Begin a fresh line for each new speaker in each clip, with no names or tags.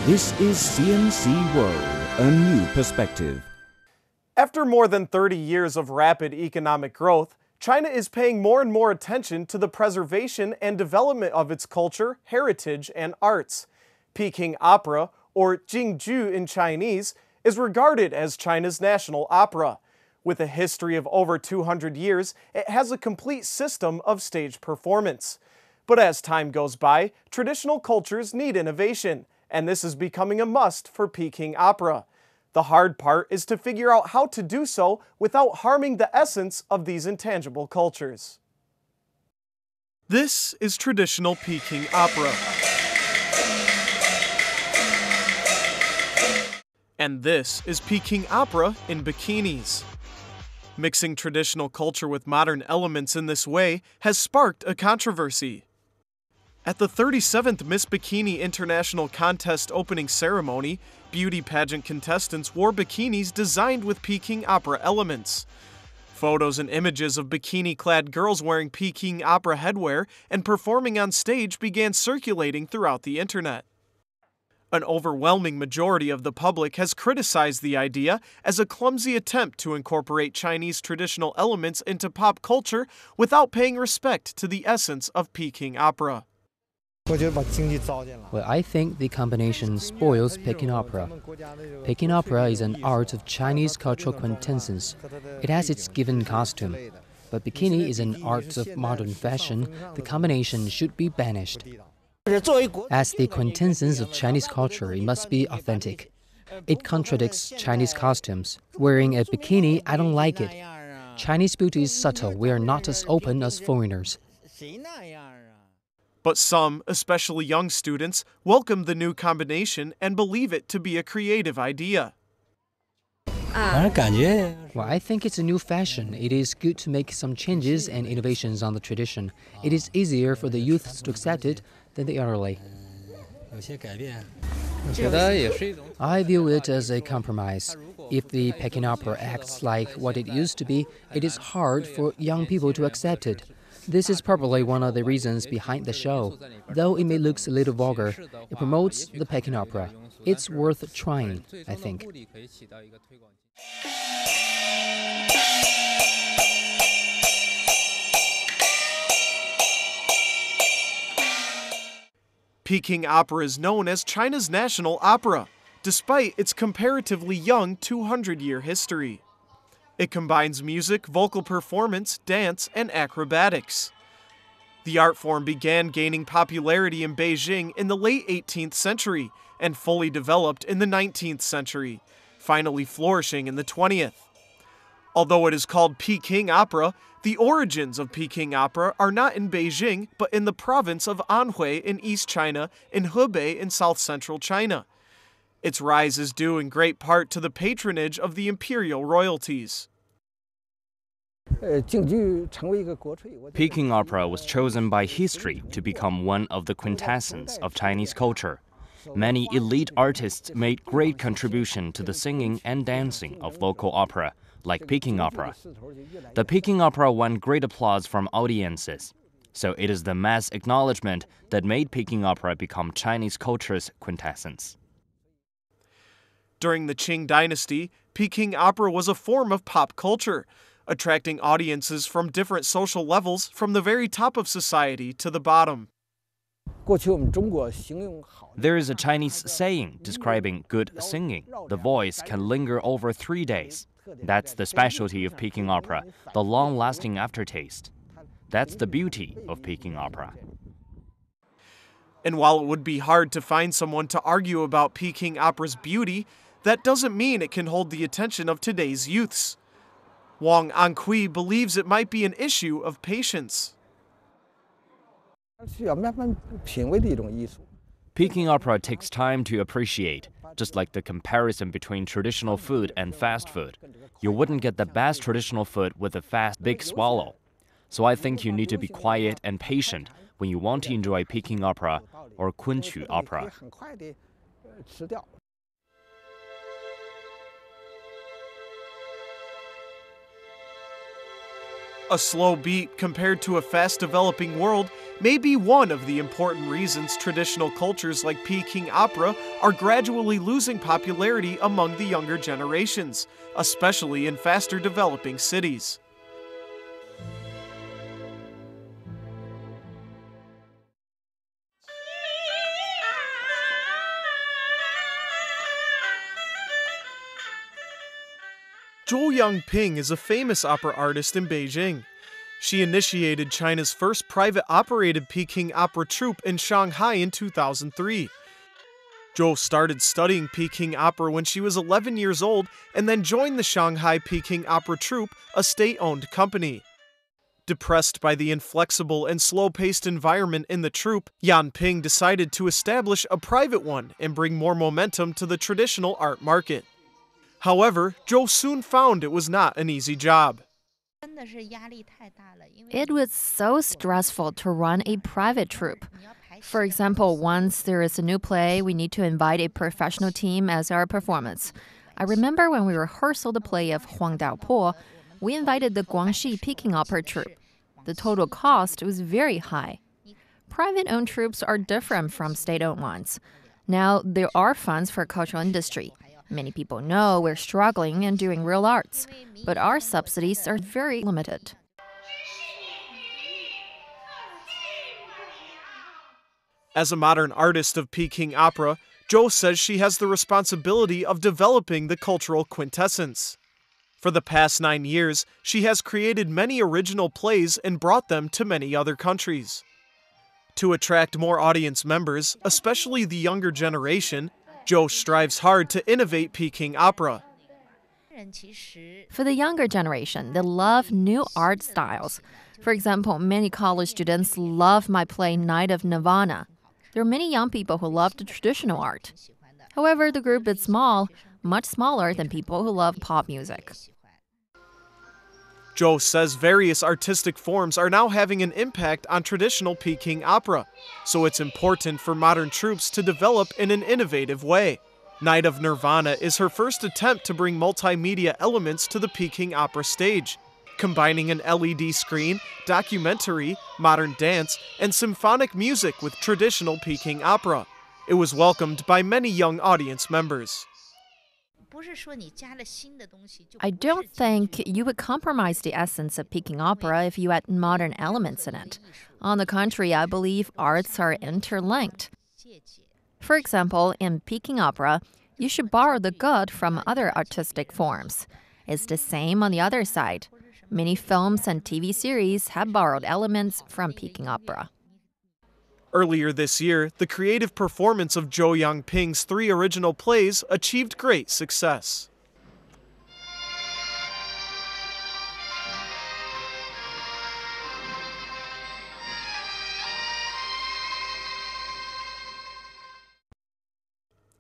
This is CNC World, a new perspective.
After more than 30 years of rapid economic growth, China is paying more and more attention to the preservation and development of its culture, heritage, and arts. Peking Opera, or Jingju in Chinese, is regarded as China's national opera. With a history of over 200 years, it has a complete system of stage performance. But as time goes by, traditional cultures need innovation, and this is becoming a must for Peking Opera. The hard part is to figure out how to do so without harming the essence of these intangible cultures. This is traditional Peking Opera. And this is Peking Opera in bikinis. Mixing traditional culture with modern elements in this way has sparked a controversy. At the 37th Miss Bikini International Contest opening ceremony, beauty pageant contestants wore bikinis designed with Peking Opera elements. Photos and images of bikini-clad girls wearing Peking Opera headwear and performing on stage began circulating throughout the internet. An overwhelming majority of the public has criticized the idea as a clumsy attempt to incorporate Chinese traditional elements into pop culture without paying respect to the essence of Peking Opera.
Well, I think the combination spoils Peking Opera. Peking Opera is an art of Chinese cultural quintessence. It has its given costume. But bikini is an art of modern fashion. The combination should be banished. As the quintessence of Chinese culture, it must be authentic. It contradicts Chinese costumes. Wearing a bikini, I don't like it. Chinese beauty is subtle. We are not as open as foreigners.
But some, especially young students, welcome the new combination and believe it to be a creative idea.
Well, I think it's a new fashion. It is good to make some changes and innovations on the tradition. It is easier for the youths to accept it than the elderly. I view it as a compromise. If the Peking Opera acts like what it used to be, it is hard for young people to accept it. This is probably one of the reasons behind the show. Though it may look a little vulgar, it promotes the Peking Opera. It's worth trying, I think.
Peking Opera is known as China's national opera, despite its comparatively young 200-year history. It combines music, vocal performance, dance, and acrobatics. The art form began gaining popularity in Beijing in the late 18th century and fully developed in the 19th century, finally flourishing in the 20th. Although it is called Peking Opera, the origins of Peking Opera are not in Beijing, but in the province of Anhui in East China and Hebei in south-central China. Its rise is due in great part to the patronage of the imperial royalties.
Peking Opera was chosen by history to become one of the quintessence of Chinese culture. Many elite artists made great contribution to the singing and dancing of local opera, like Peking Opera. The Peking Opera won great applause from audiences. So it is the mass acknowledgement that made Peking Opera become Chinese culture's quintessence.
During the Qing dynasty, Peking Opera was a form of pop culture, attracting audiences from different social levels from the very top of society to the bottom.
There is a Chinese saying describing good singing. The voice can linger over 3 days. That's the specialty of Peking Opera, the long-lasting aftertaste. That's the beauty of Peking Opera.
And while it would be hard to find someone to argue about Peking Opera's beauty, that doesn't mean it can hold the attention of today's youths. Wang Ankui believes it might be an issue of patience.
Peking Opera takes time to appreciate, just like the comparison between traditional food and fast food. You wouldn't get the best traditional food with a fast, big swallow. So I think you need to be quiet and patient when you want to enjoy Peking Opera or Kunqu Opera.
A slow beat compared to a fast developing world may be one of the important reasons traditional cultures like Peking opera are gradually losing popularity among the younger generations, especially in faster developing cities. Zhou Yangping is a famous opera artist in Beijing. She initiated China's first private-operated Peking opera troupe in Shanghai in 2003. Zhou started studying Peking opera when she was 11 years old and then joined the Shanghai Peking Opera Troupe, a state-owned company. Depressed by the inflexible and slow-paced environment in the troupe, Yanping decided to establish a private one and bring more momentum to the traditional art market. However, Zhou soon found it was not an easy job.
It was so stressful to run a private troupe. For example, once there is a new play, we need to invite a professional team as our performance. I remember when we rehearsed the play of Huang Dao Po, we invited the Guangxi Peking Opera troupe. The total cost was very high. Private-owned troupes are different from state-owned ones. Now, there are funds for cultural industry. Many people know we're struggling and doing real arts, but our subsidies are very limited.
As a modern artist of Peking opera, Zhou says she has the responsibility of developing the cultural quintessence. For the past 9 years, she has created many original plays and brought them to many other countries. To attract more audience members, especially the younger generation, Zhou strives hard to innovate Peking opera.
For the younger generation, they love new art styles. For example, many college students love my play Night of Nirvana. There are many young people who love the traditional art. However, the group is small, much smaller than people who love pop music.
Zhou says various artistic forms are now having an impact on traditional Peking opera, so it's important for modern troupes to develop in an innovative way. Night of Nirvana is her first attempt to bring multimedia elements to the Peking opera stage, combining an LED screen, documentary, modern dance, and symphonic music with traditional Peking opera. It was welcomed by many young audience members.
I don't think you would compromise the essence of Peking opera if you add modern elements in it. On the contrary, I believe arts are interlinked. For example, in Peking opera, you should borrow the good from other artistic forms. It's the same on the other side. Many films and TV series have borrowed elements from Peking opera.
Earlier this year, the creative performance of Zhou Yangping's 3 original plays achieved great success.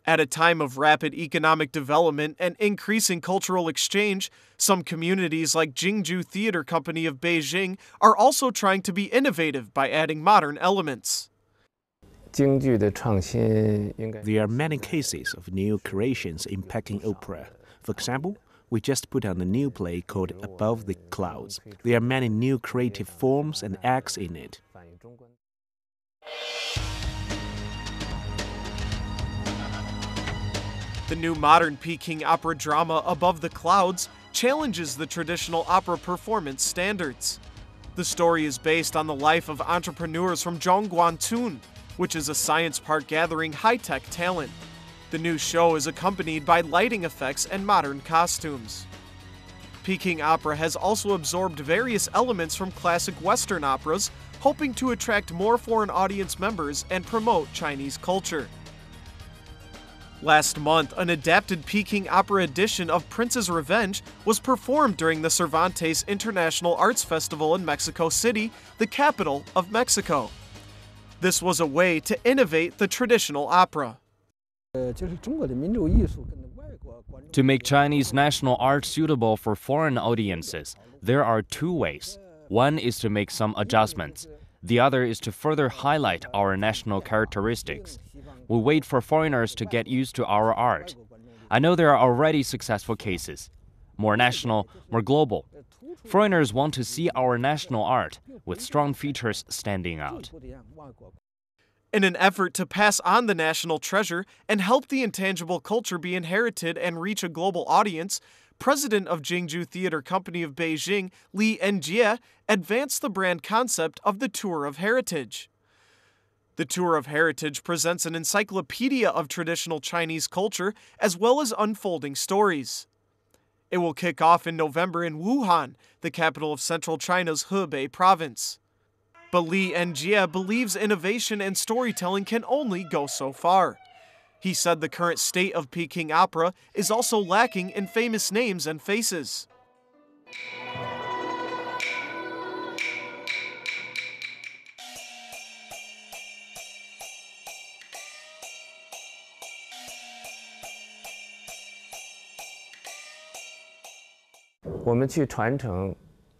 At a time of rapid economic development and increasing cultural exchange, some communities like Jingju Theater Company of Beijing are also trying to be innovative by adding modern elements.
There are many cases of new creations in Peking Opera. For example, we just put on a new play called Above the Clouds. There are many new creative forms and acts in it.
The new modern Peking opera drama Above the Clouds challenges the traditional opera performance standards. The story is based on the life of entrepreneurs from Zhongguancun, which is a science park gathering high-tech talent. The new show is accompanied by lighting effects and modern costumes. Peking opera has also absorbed various elements from classic Western operas, hoping to attract more foreign audience members and promote Chinese culture. Last month, an adapted Peking opera edition of Prince's Revenge was performed during the Cervantes International Arts Festival in Mexico City, the capital of Mexico. This was a way to innovate the traditional opera.
To make Chinese national art suitable for foreign audiences, there are 2 ways. One is to make some adjustments. The other is to further highlight our national characteristics. We wait for foreigners to get used to our art. I know there are already successful cases. More national, more global. Foreigners want to see our national art, with strong features standing out.
In an effort to pass on the national treasure and help the intangible culture be inherited and reach a global audience, President of Jingju Theater Company of Beijing, Li Enjie, advanced the brand concept of the Tour of Heritage. The Tour of Heritage presents an encyclopedia of traditional Chinese culture as well as unfolding stories. It will kick off in November in Wuhan, the capital of central China's Hebei province. But Li Enjie believes innovation and storytelling can only go so far. He said the current state of Peking Opera is also lacking in famous names and faces.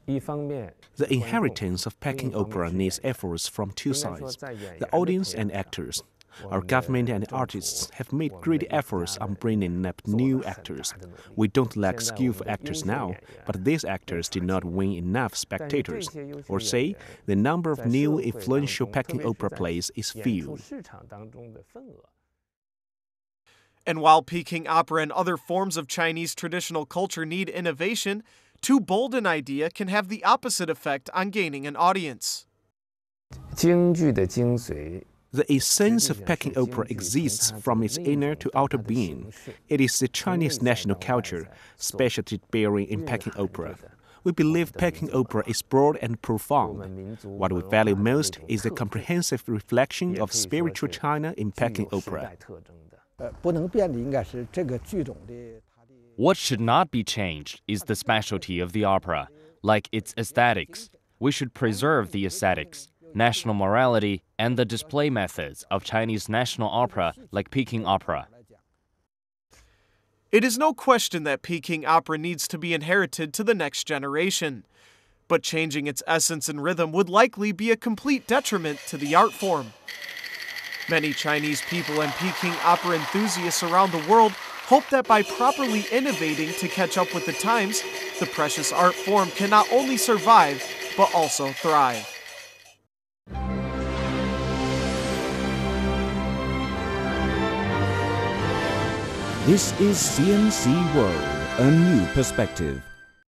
The inheritance of Peking Opera needs efforts from two sides, the audience and actors. Our government and artists have made great efforts on bringing up new actors. We don't lack skillful actors now, but these actors did not win enough spectators. Or say, the number of new influential Peking Opera plays is few.
And while Peking Opera and other forms of Chinese traditional culture need innovation, too bold an idea can have the opposite effect on gaining an audience.
The essence of Peking Opera exists from its inner to outer being. It is the Chinese national culture, specialty bearing in Peking Opera. We believe Peking Opera is broad and profound. What we value most is the comprehensive reflection of spiritual China in Peking Opera.
What should not be changed is the specialty of the opera, like its aesthetics. We should preserve the aesthetics, national morality, and the display methods of Chinese national opera like Peking Opera.
It is no question that Peking Opera needs to be inherited to the next generation. But changing its essence and rhythm would likely be a complete detriment to the art form. Many Chinese people and Peking Opera enthusiasts around the world hope that by properly innovating to catch up with the times, the precious art form can not only survive, but also thrive.
This is CNC World, a new perspective.